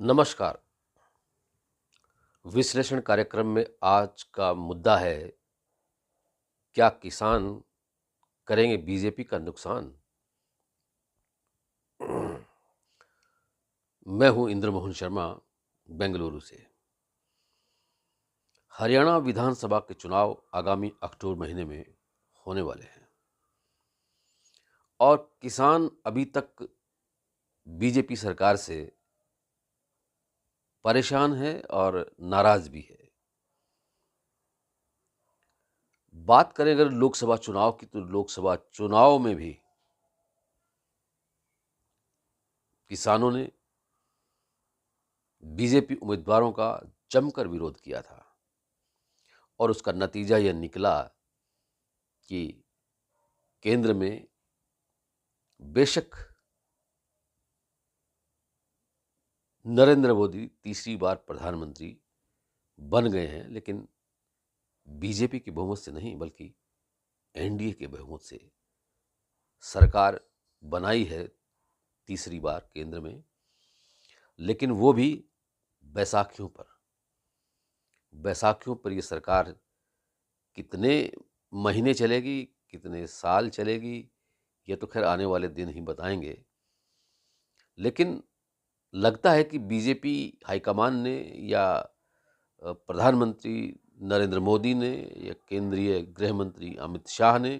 नमस्कार। विश्लेषण कार्यक्रम में आज का मुद्दा है, क्या किसान करेंगे बीजेपी का नुकसान? मैं हूं इंद्रमोहन शर्मा, बेंगलुरु से। हरियाणा विधानसभा के चुनाव आगामी अक्टूबर महीने में होने वाले हैं और किसान अभी तक बीजेपी सरकार से परेशान है और नाराज भी है। बात करें अगर लोकसभा चुनाव की, तो लोकसभा चुनाव में भी किसानों ने बीजेपी उम्मीदवारों का जमकर विरोध किया था और उसका नतीजा यह निकला कि केंद्र में बेशक नरेंद्र मोदी तीसरी बार प्रधानमंत्री बन गए हैं, लेकिन बीजेपी के बहुमत से नहीं बल्कि एनडीए के बहुमत से सरकार बनाई है तीसरी बार केंद्र में। लेकिन वो भी बैसाखियों पर ये सरकार कितने महीने चलेगी, कितने साल चलेगी, ये तो खैर आने वाले दिन ही बताएंगे। लेकिन लगता है कि बीजेपी हाईकमान ने या प्रधानमंत्री नरेंद्र मोदी ने या केंद्रीय गृह मंत्री अमित शाह ने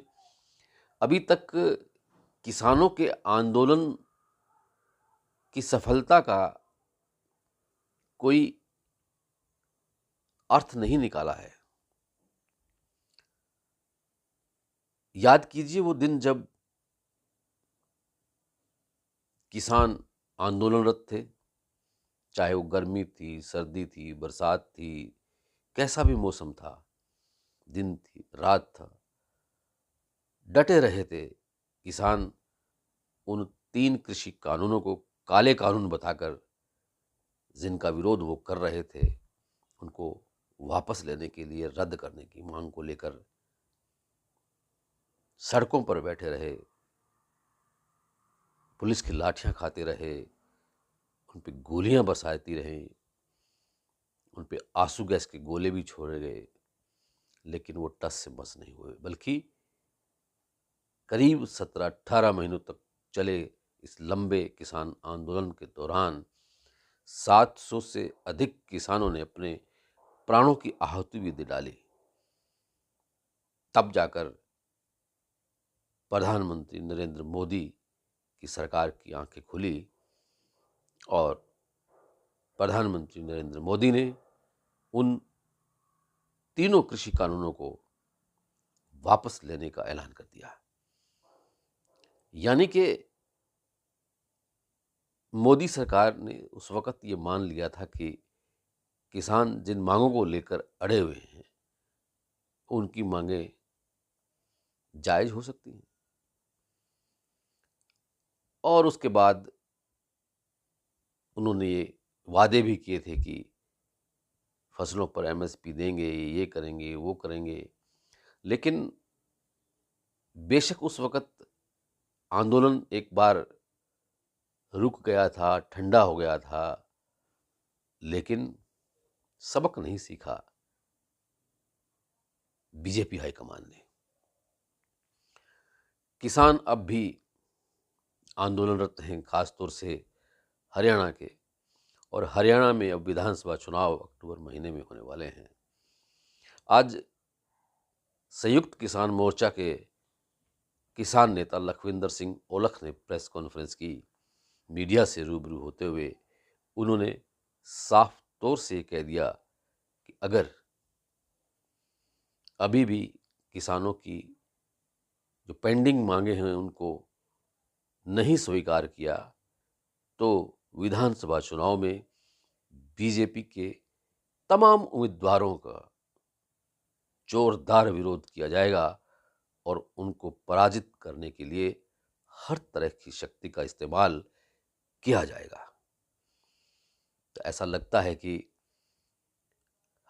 अभी तक किसानों के आंदोलन की सफलता का कोई अर्थ नहीं निकाला है। याद कीजिए वो दिन जब किसान आंदोलनरत थे, चाहे वो गर्मी थी, सर्दी थी, बरसात थी, कैसा भी मौसम था, दिन थी, रात था, डटे रहे थे किसान। उन 3 कृषि कानूनों को काले कानून बताकर जिनका विरोध वो कर रहे थे, उनको वापस लेने के लिए, रद्द करने की मांग को लेकर सड़कों पर बैठे रहे, पुलिस की लाठियां खाते रहे, उन पे गोलियां बरसाती रहीं, उन पे आंसू गैस के गोले भी छोड़े गए, लेकिन वो टस से मस नहीं हुए, बल्कि करीब 17-18 महीनों तक चले इस लंबे किसान आंदोलन के दौरान 700 से अधिक किसानों ने अपने प्राणों की आहुति भी दे डाली। तब जाकर प्रधानमंत्री नरेंद्र मोदी की सरकार की आंखें खुली और प्रधानमंत्री नरेंद्र मोदी ने उन तीनों कृषि कानूनों को वापस लेने का ऐलान कर दिया। यानी कि मोदी सरकार ने उस वक्त ये मान लिया था कि किसान जिन मांगों को लेकर अड़े हुए हैं, उनकी मांगें जायज हो सकती हैं। और उसके बाद उन्होंने ये वादे भी किए थे कि फसलों पर एमएसपी देंगे, ये करेंगे, वो करेंगे। लेकिन बेशक उस वक्त आंदोलन एक बार रुक गया था, ठंडा हो गया था, लेकिन सबक नहीं सीखा बीजेपी हाईकमान ने। किसान अब भी आंदोलनरत हैं, खासतौर से हरियाणा के। और हरियाणा में अब विधानसभा चुनाव अक्टूबर महीने में होने वाले हैं। आज संयुक्त किसान मोर्चा के किसान नेता लखविंदर सिंह ओलख ने प्रेस कॉन्फ्रेंस की। मीडिया से रूबरू होते हुए उन्होंने साफ तौर से कह दिया कि अगर अभी भी किसानों की जो पेंडिंग मांगे हैं उनको नहीं स्वीकार किया, तो विधानसभा चुनाव में बीजेपी के तमाम उम्मीदवारों का जोरदार विरोध किया जाएगा और उनको पराजित करने के लिए हर तरह की शक्ति का इस्तेमाल किया जाएगा। तो ऐसा लगता है कि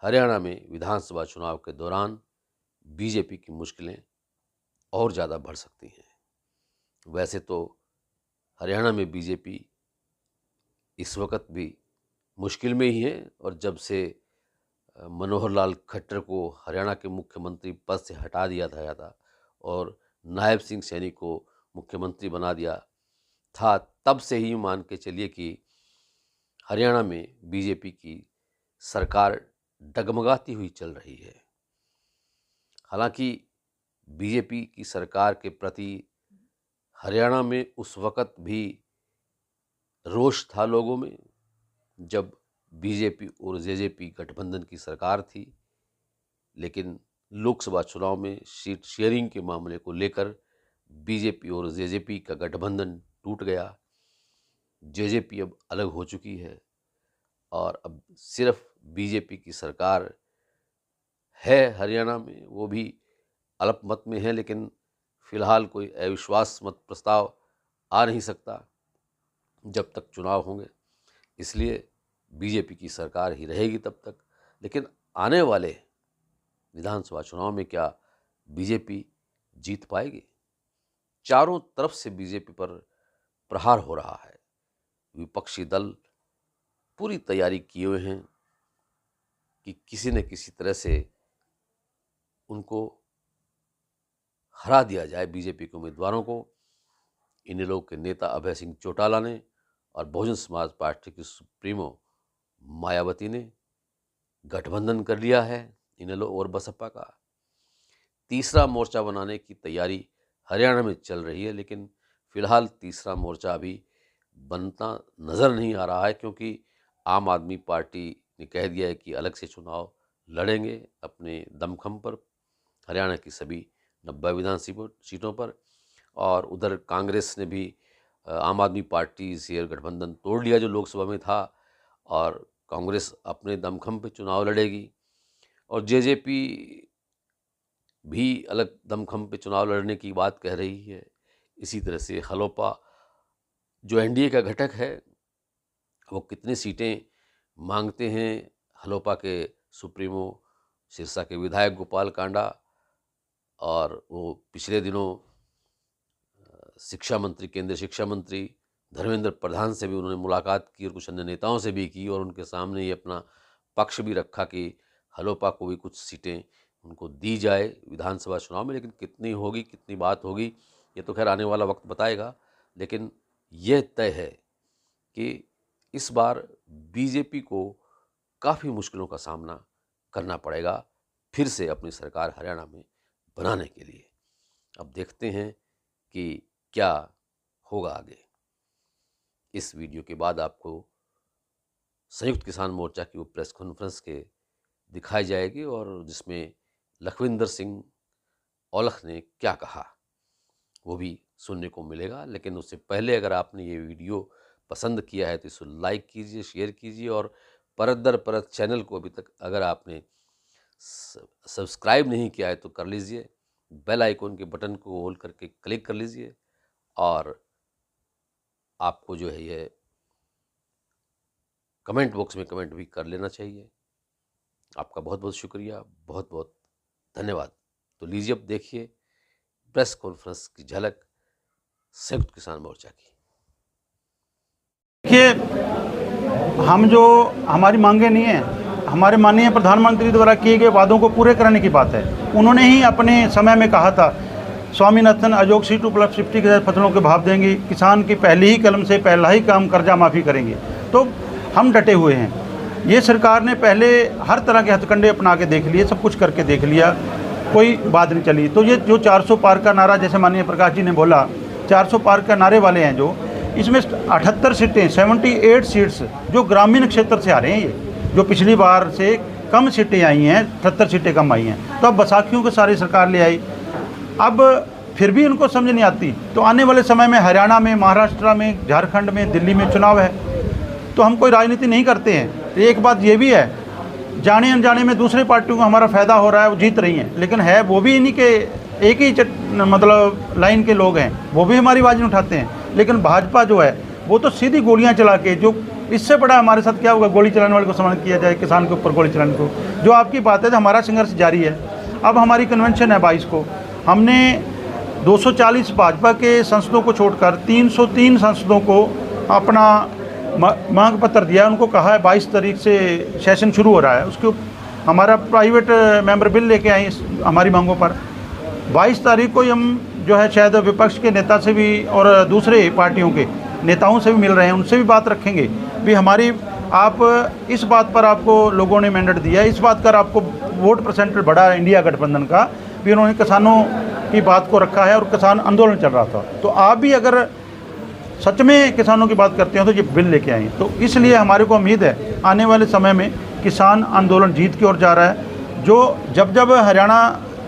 हरियाणा में विधानसभा चुनाव के दौरान बीजेपी की मुश्किलें और ज़्यादा बढ़ सकती हैं। वैसे तो हरियाणा में बीजेपी इस वक्त भी मुश्किल में ही हैं। और जब से मनोहर लाल खट्टर को हरियाणा के मुख्यमंत्री पद से हटा दिया गया था और नायब सिंह सैनी को मुख्यमंत्री बना दिया था, तब से ही मान के चलिए कि हरियाणा में बीजेपी की सरकार डगमगाती हुई चल रही है। हालांकि बीजेपी की सरकार के प्रति हरियाणा में उस वक़्त भी रोष था लोगों में, जब बीजेपी और जेजेपी गठबंधन की सरकार थी। लेकिन लोकसभा चुनाव में सीट शेयरिंग के मामले को लेकर बीजेपी और जेजेपी का गठबंधन टूट गया। जेजेपी अब अलग हो चुकी है और अब सिर्फ बीजेपी की सरकार है हरियाणा में, वो भी अल्पमत में है। लेकिन फिलहाल कोई अविश्वास मत प्रस्ताव आ नहीं सकता जब तक चुनाव होंगे, इसलिए बीजेपी की सरकार ही रहेगी तब तक। लेकिन आने वाले विधानसभा चुनाव में क्या बीजेपी जीत पाएगी? चारों तरफ से बीजेपी पर प्रहार हो रहा है। विपक्षी दल पूरी तैयारी किए हुए हैं कि किसी न किसी तरह से उनको हरा दिया जाए, बीजेपी के उम्मीदवारों को। इन लोगों के नेता अभय सिंह चौटाला ने और बहुजन समाज पार्टी की सुप्रीमो मायावती ने गठबंधन कर लिया है इनेलो और बसपा का। तीसरा मोर्चा बनाने की तैयारी हरियाणा में चल रही है, लेकिन फिलहाल तीसरा मोर्चा अभी बनता नज़र नहीं आ रहा है, क्योंकि आम आदमी पार्टी ने कह दिया है कि अलग से चुनाव लड़ेंगे अपने दमखम पर हरियाणा की सभी 90 विधानसभा सीटों पर। और उधर कांग्रेस ने भी आम आदमी पार्टी से गठबंधन तोड़ लिया जो लोकसभा में था, और कांग्रेस अपने दमखम पे चुनाव लड़ेगी। और जेजेपी भी अलग दमखम पे चुनाव लड़ने की बात कह रही है। इसी तरह से हलोपा जो एनडीए का घटक है, वो कितनी सीटें मांगते हैं। हलोपा के सुप्रीमो सिरसा के विधायक गोपाल कांडा, और वो पिछले दिनों शिक्षा मंत्री, केंद्रीय शिक्षा मंत्री धर्मेंद्र प्रधान से भी उन्होंने मुलाकात की और कुछ अन्य नेताओं से भी की, और उनके सामने ये अपना पक्ष भी रखा कि हलोपा को भी कुछ सीटें उनको दी जाए विधानसभा चुनाव में। लेकिन कितनी होगी, कितनी बात होगी, ये तो खैर आने वाला वक्त बताएगा। लेकिन यह तय है कि इस बार बीजेपी को काफ़ी मुश्किलों का सामना करना पड़ेगा फिर से अपनी सरकार हरियाणा में बनाने के लिए। अब देखते हैं कि क्या होगा आगे। इस वीडियो के बाद आपको संयुक्त किसान मोर्चा की वो प्रेस कॉन्फ्रेंस के दिखाई जाएगी, और जिसमें लखविंदर सिंह औलख ने क्या कहा वो भी सुनने को मिलेगा। लेकिन उससे पहले अगर आपने ये वीडियो पसंद किया है तो इसे लाइक कीजिए, शेयर कीजिए, और परत दर परत चैनल को अभी तक अगर आपने सब्सक्राइब नहीं किया है तो कर लीजिए। बेल आइकॉन के बटन को होल्ड करके क्लिक कर लीजिए, और आपको जो है ये कमेंट बॉक्स में कमेंट भी कर लेना चाहिए। आपका बहुत बहुत शुक्रिया, बहुत बहुत धन्यवाद। तो लीजिए अब देखिए प्रेस कॉन्फ्रेंस की झलक संयुक्त किसान मोर्चा की। देखिए, हम जो हमारी मांगे नहीं है, हमारे माननीय प्रधानमंत्री द्वारा किए गए वादों को पूरे करने की बात है। उन्होंने ही अपने समय में कहा था स्वामीनाथन अजोग C2+50 के तहत फसलों के भाव देंगे, किसान की पहली ही कलम से पहला ही काम कर्जा माफ़ी करेंगे। तो हम डटे हुए हैं। ये सरकार ने पहले हर तरह के हथकंडे अपना के देख लिए, सब कुछ करके देख लिया, कोई बात नहीं चली। तो ये जो 400 पार का नारा, जैसे माननीय प्रकाश जी ने बोला, 400 पार का नारे वाले हैं जो, इसमें 78 सीटें 78 सीट्स जो ग्रामीण क्षेत्र से आ रहे हैं, ये जो पिछली बार से कम सीटें आई हैं, 78 सीटें कम आई हैं। तो अब बैसाखियों को सारी सरकार ले आई। अब फिर भी उनको समझ नहीं आती। तो आने वाले समय में हरियाणा में, महाराष्ट्र में, झारखंड में, दिल्ली में चुनाव है, तो हम कोई राजनीति नहीं करते हैं। एक बात ये भी है, जाने अनजाने में दूसरे पार्टियों को हमारा फ़ायदा हो रहा है, वो जीत रही हैं, लेकिन है वो भी इन्हीं के एक ही मतलब लाइन के लोग हैं, वो भी हमारी आवाज़ नहीं उठाते हैं। लेकिन भाजपा जो है वो तो सीधी गोलियां चला के, जो इससे बड़ा हमारे साथ क्या होगा, गोली चलाने वाले को सम्मानित किया जाए, किसान के ऊपर गोली चलाने को। जो आपकी बात है, तो हमारा संघर्ष जारी है। अब हमारी कन्वेंशन है 22 को, हमने 240 भाजपा के सांसदों को छोड़कर 303 सांसदों को अपना मांग पत्र दिया है, उनको कहा है 22 तारीख से सेशन शुरू हो रहा है, उसके हमारा प्राइवेट मेंबर बिल लेके आए हमारी मांगों पर। 22 तारीख को ही हम जो है शायद विपक्ष के नेता से भी और दूसरे पार्टियों के नेताओं से भी मिल रहे हैं, उनसे भी बात रखेंगे भी हमारी आप इस बात पर आपको लोगों ने मैंडेट दिया है, इस बात पर आपको वोट परसेंटेज बढ़ा है इंडिया गठबंधन का, भी उन्होंने किसानों की बात को रखा है और किसान आंदोलन चल रहा था, तो आप भी अगर सच में किसानों की बात करते हो तो ये बिल लेके आए। तो इसलिए हमारे को उम्मीद है आने वाले समय में किसान आंदोलन जीत की ओर जा रहा है। जो जब हरियाणा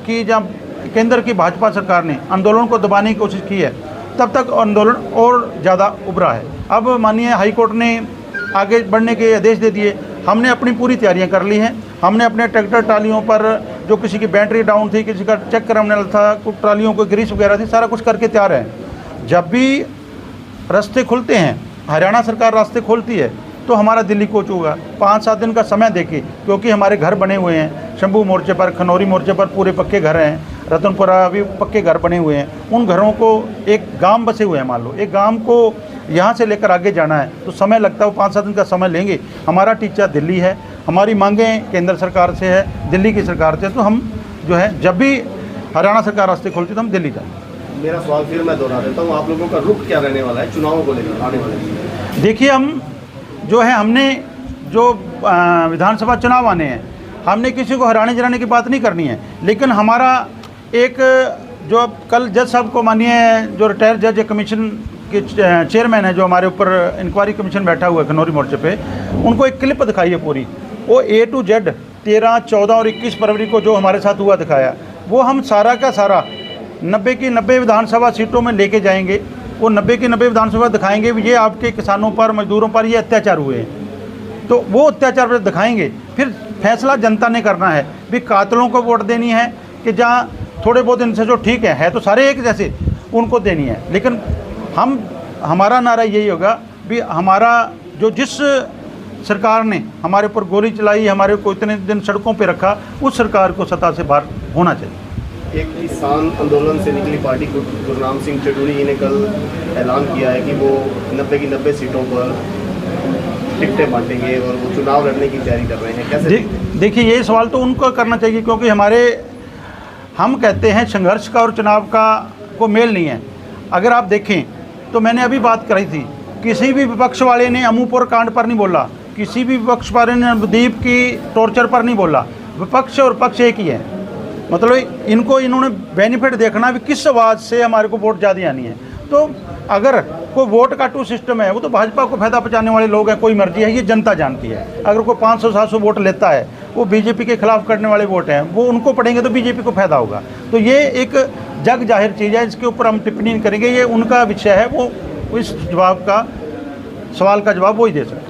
की जब केंद्र की भाजपा सरकार ने आंदोलन को दबाने की कोशिश की है, तब तक आंदोलन और ज़्यादा उभरा है। अब माननीय हाई कोर्ट ने आगे बढ़ने के आदेश दे दिए, हमने अपनी पूरी तैयारियां कर ली हैं। हमने अपने ट्रैक्टर ट्रालियों पर जो किसी की बैटरी डाउन थी, किसी का चेक करने था, कुछ ट्रालियों को ग्रीस वगैरह थी, सारा कुछ करके तैयार है। जब भी रास्ते खुलते हैं, हरियाणा सरकार रास्ते खोलती है, तो हमारा दिल्ली कोच होगा। 5-7 दिन का समय देके, क्योंकि हमारे घर बने हुए हैं, शंभू मोर्चे पर, खनौरी मोर्चे पर पूरे पक्के घर हैं, रतनपुरा भी पक्के घर बने हुए हैं। उन घरों को एक गांव बसे हुए हैं, मान लो एक गांव को यहाँ से लेकर आगे जाना है तो समय लगता है, वो 5-7 दिन का समय लेंगे। हमारा टीचा दिल्ली है, हमारी मांगें केंद्र सरकार से है, दिल्ली की सरकार से, तो हम जो है जब भी हरियाणा सरकार रास्ते खोलती है तो हम दिल्ली जाएंगे। मेरा सवाल फिर मैं दोहरा देता हूँ, आप लोगों का रुख क्या रहने वाला है चुनावों को लेकर आने वाले? देखिए, हम जो है हमने जो विधानसभा चुनाव आने हैं, हमने किसी को हराने जलाने की बात नहीं करनी है, लेकिन हमारा एक जो अब कल जज साहब को मानिए, जो रिटायर जज कमीशन के चेयरमैन है, जो हमारे ऊपर इंक्वायरी कमीशन बैठा हुआ है खनौरी मोर्चे पे, उनको एक क्लिप दिखाई है पूरी, वो A to Z 13, 14 और 21 फरवरी को जो हमारे साथ हुआ दिखाया, वो हम सारा का सारा 90 की 90 विधानसभा सीटों में लेके जाएंगे। वो 90 की 90 विधानसभा दिखाएंगे भी ये आपके किसानों पर, मजदूरों पर ये अत्याचार हुए हैं, तो वो अत्याचार पर दिखाएंगे। फिर फैसला जनता ने करना है भी कातलों को वोट देनी है कि जहाँ थोड़े बहुत इनसे जो ठीक है तो सारे एक जैसे उनको देनी है। लेकिन हमारा नारा यही होगा भी हमारा जो जिस सरकार ने हमारे ऊपर गोली चलाई, हमारे को इतने दिन सड़कों पे रखा, उस सरकार को सत्ता से बाहर होना चाहिए। एक किसान आंदोलन से निकली पार्टी गुरनाम सिंह चडूरी ने कल ऐलान किया है कि वो 90 की 90 सीटों पर टिकटें बांटेंगे और वो चुनाव लड़ने की तैयारी कर रहे हैं, कैसे? देखिए, ये सवाल तो उनको करना चाहिए, क्योंकि हम कहते हैं संघर्ष का और चुनाव का को मेल नहीं है। अगर आप देखें तो मैंने अभी बात करी थी, किसी भी विपक्ष वाले ने अमूपुर कांड पर नहीं बोला, किसी भी विपक्ष वाले ने नवदीप की टॉर्चर पर नहीं बोला। विपक्ष और पक्ष एक ही है, मतलब इन्होंने बेनिफिट देखना भी किस आवाज़ से हमारे को वोट ज़्यादा आनी है। तो अगर कोई वोट का टू सिस्टम है, वो तो भाजपा को फायदा पहुंचाने वाले लोग हैं, कोई मर्जी है, ये जनता जानती है। अगर कोई 500-700 वोट लेता है, वो बीजेपी के खिलाफ करने वाले वोट हैं, वो उनको पड़ेंगे तो बीजेपी को फायदा होगा। तो ये एक जग जाहिर चीज़ है, इसके ऊपर हम टिप्पणी नहीं करेंगे, ये उनका विषय है, वो इस जवाब का सवाल का जवाब वो ही दे सकते हैं।